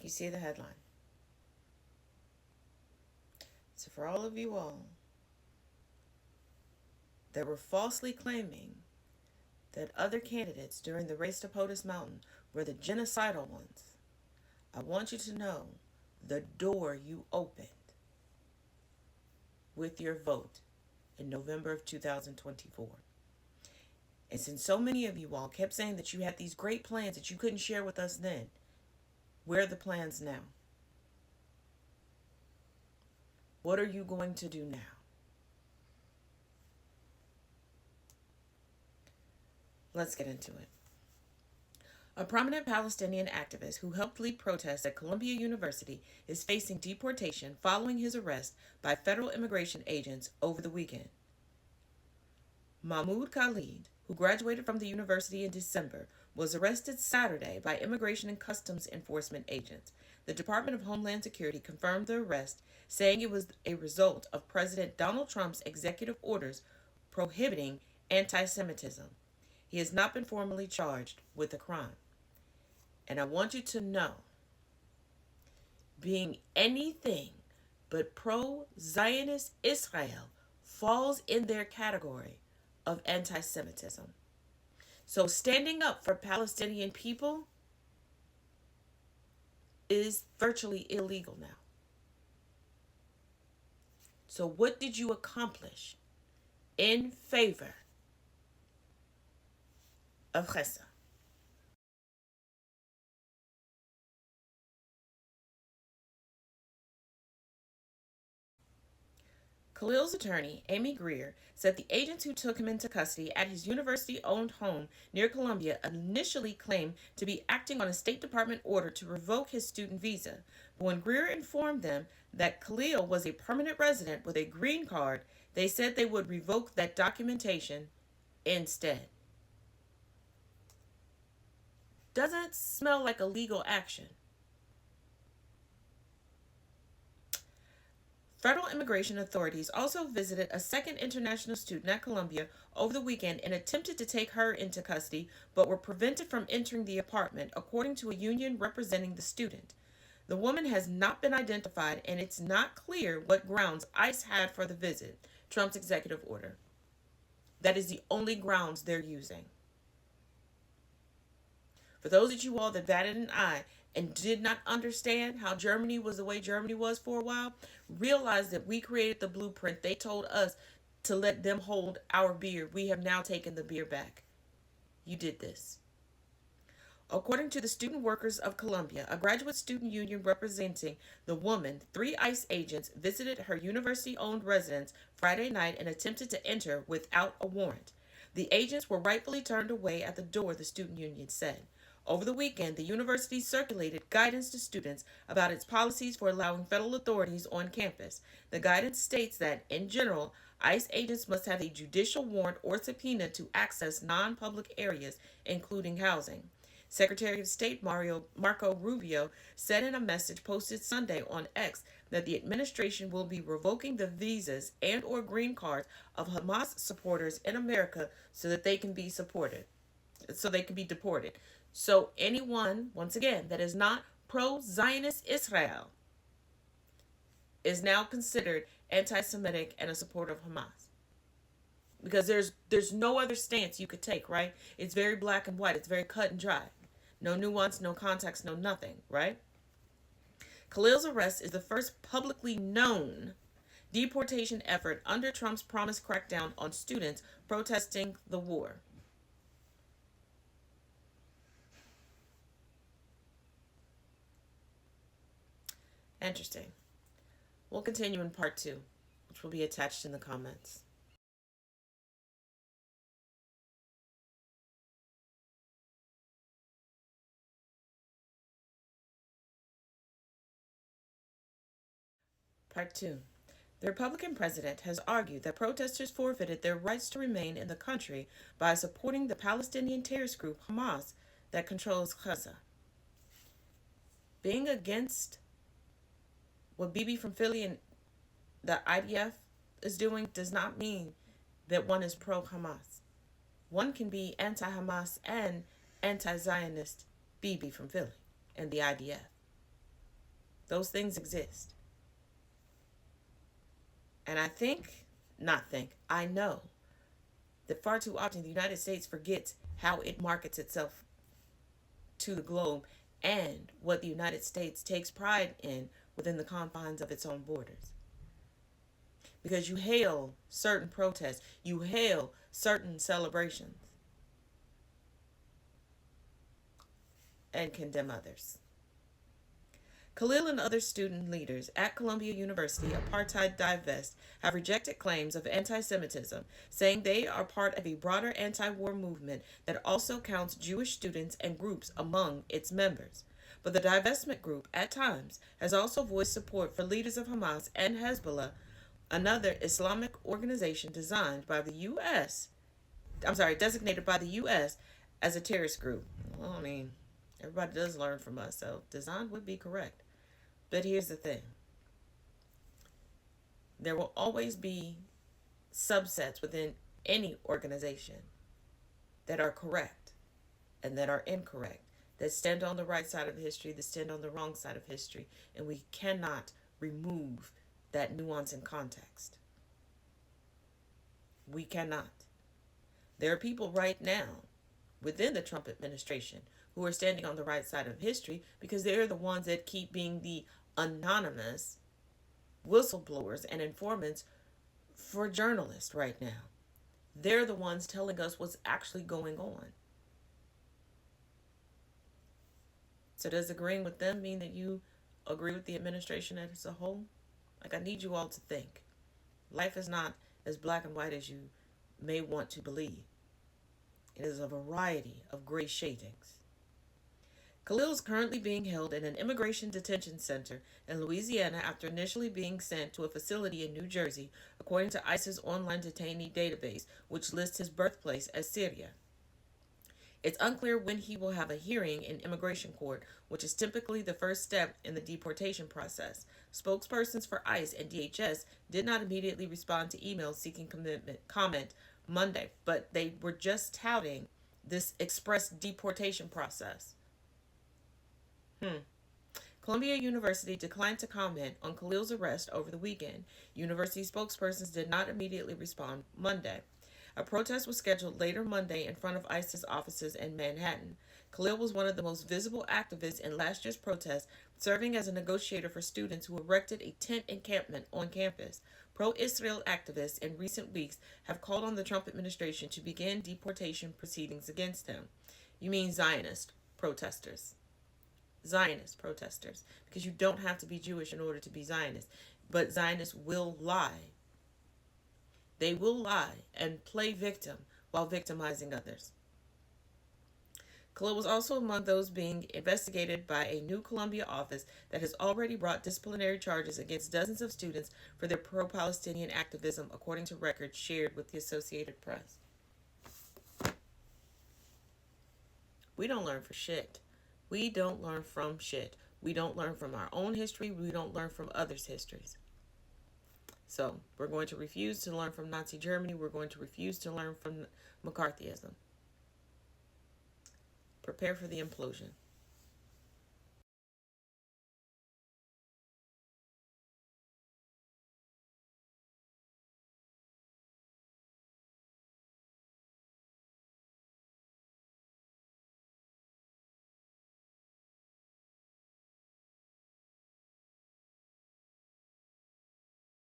You see the headline. So for all of you all that were falsely claiming that other candidates during the race to POTUS Mountain were the genocidal ones, I want you to know the door you opened with your vote in November of 2024. And since so many of you all kept saying that you had these great plans that you couldn't share with us then, where are the plans now? What are you going to do now? Let's get into it. A prominent Palestinian activist who helped lead protests at Columbia University is facing deportation following his arrest by federal immigration agents over the weekend. Mahmoud Khalid, who graduated from the university in December, was arrested Saturday by Immigration and Customs Enforcement agents. The Department of Homeland Security confirmed the arrest, saying it was a result of President Donald Trump's executive orders prohibiting anti Semitism. He has not been formally charged with the crime. And I want you to know, being anything but pro-Zionist Israel falls in their category of anti-Semitism. So standing up for Palestinian people is virtually illegal now. So what did you accomplish in favor of Gaza? Khalil's attorney, Amy Greer, said the agents who took him into custody at his university-owned home near Columbia initially claimed to be acting on a State Department order to revoke his student visa. But when Greer informed them that Khalil was a permanent resident with a green card, they said they would revoke that documentation instead. Doesn't smell like a legal action. Federal immigration authorities also visited a second international student at Columbia over the weekend and attempted to take her into custody, but were prevented from entering the apartment, according to a union representing the student. The woman has not been identified, and it's not clear what grounds ICE had for the visit, Trump's executive order. That is the only grounds they're using. For those of you all that batted an eye and did not understand how Germany was the way Germany was for a while, realize that we created the blueprint. They told us to let them hold our beer. We have now taken the beer back. You did this. According to the Student Workers of Columbia, a graduate student union representing the woman, 3 ICE agents visited her university-owned residence Friday night and attempted to enter without a warrant. The agents were rightfully turned away at the door, the student union said. Over the weekend, the university circulated guidance to students about its policies for allowing federal authorities on campus. The guidance states that, in general, ICE agents must have a judicial warrant or subpoena to access non-public areas, including housing. Secretary of State Marco Rubio said in a message posted Sunday on X that the administration will be revoking the visas and or green cards of Hamas supporters in America so that they can be deported. So anyone, once again, that is not pro-Zionist Israel is now considered anti-Semitic and a supporter of Hamas. Because there's no other stance you could take, right? It's very black and white. It's very cut and dry. No nuance, no context, no nothing, right? Khalil's arrest is the first publicly known deportation effort under Trump's promised crackdown on students protesting the war. Interesting. We'll continue in part 2, which will be attached in the comments. Part 2. The Republican president has argued that protesters forfeited their rights to remain in the country by supporting the Palestinian terrorist group Hamas that controls Gaza. Being against what Bibi from Philly and the IDF is doing does not mean that one is pro-Hamas. One can be anti-Hamas and anti-Zionist Bibi from Philly and the IDF. Those things exist. And I know that far too often the United States forgets how it markets itself to the globe and what the United States takes pride in within the confines of its own borders. Because you hail certain protests, you hail certain celebrations, and condemn others. Khalil and other student leaders at Columbia University Apartheid Divest have rejected claims of anti Semitism, saying they are part of a broader anti war movement that also counts Jewish students and groups among its members. But the divestment group, at times, has also voiced support for leaders of Hamas and Hezbollah, another Islamic organization designated by the U.S. as a terrorist group. Well, I mean, everybody does learn from us, so design would be correct. But here's the thing. There will always be subsets within any organization that are correct and that are incorrect, that stand on the right side of history, that stand on the wrong side of history, and we cannot remove that nuance and context. We cannot. There are people right now within the Trump administration who are standing on the right side of history because they're the ones that keep being the anonymous whistleblowers and informants for journalists right now. They're the ones telling us what's actually going on. So does agreeing with them mean that you agree with the administration as a whole? Like, I need you all to think. Life is not as black and white as you may want to believe. It is a variety of gray shadings. Khalil is currently being held in an immigration detention center in Louisiana after initially being sent to a facility in New Jersey, according to ICE's online detainee database, which lists his birthplace as Syria. It's unclear when he will have a hearing in immigration court, which is typically the first step in the deportation process. Spokespersons for ICE and DHS did not immediately respond to emails seeking comment Monday, but they were just touting this express deportation process. Columbia University declined to comment on Khalil's arrest over the weekend. University spokespersons did not immediately respond Monday. A protest was scheduled later Monday in front of ICE's offices in Manhattan. Khalil was one of the most visible activists in last year's protest, serving as a negotiator for students who erected a tent encampment on campus. Pro-Israel activists in recent weeks have called on the Trump administration to begin deportation proceedings against him. You mean Zionist protesters. Zionist protesters. Because you don't have to be Jewish in order to be Zionist. But Zionists will lie. They will lie and play victim while victimizing others. Khalil was also among those being investigated by a new Columbia office that has already brought disciplinary charges against dozens of students for their pro-Palestinian activism, according to records shared with the Associated Press. We don't learn for shit. We don't learn from shit. We don't learn from our own history. We don't learn from others' histories. So we're going to refuse to learn from Nazi Germany. We're going to refuse to learn from McCarthyism. Prepare for the implosion.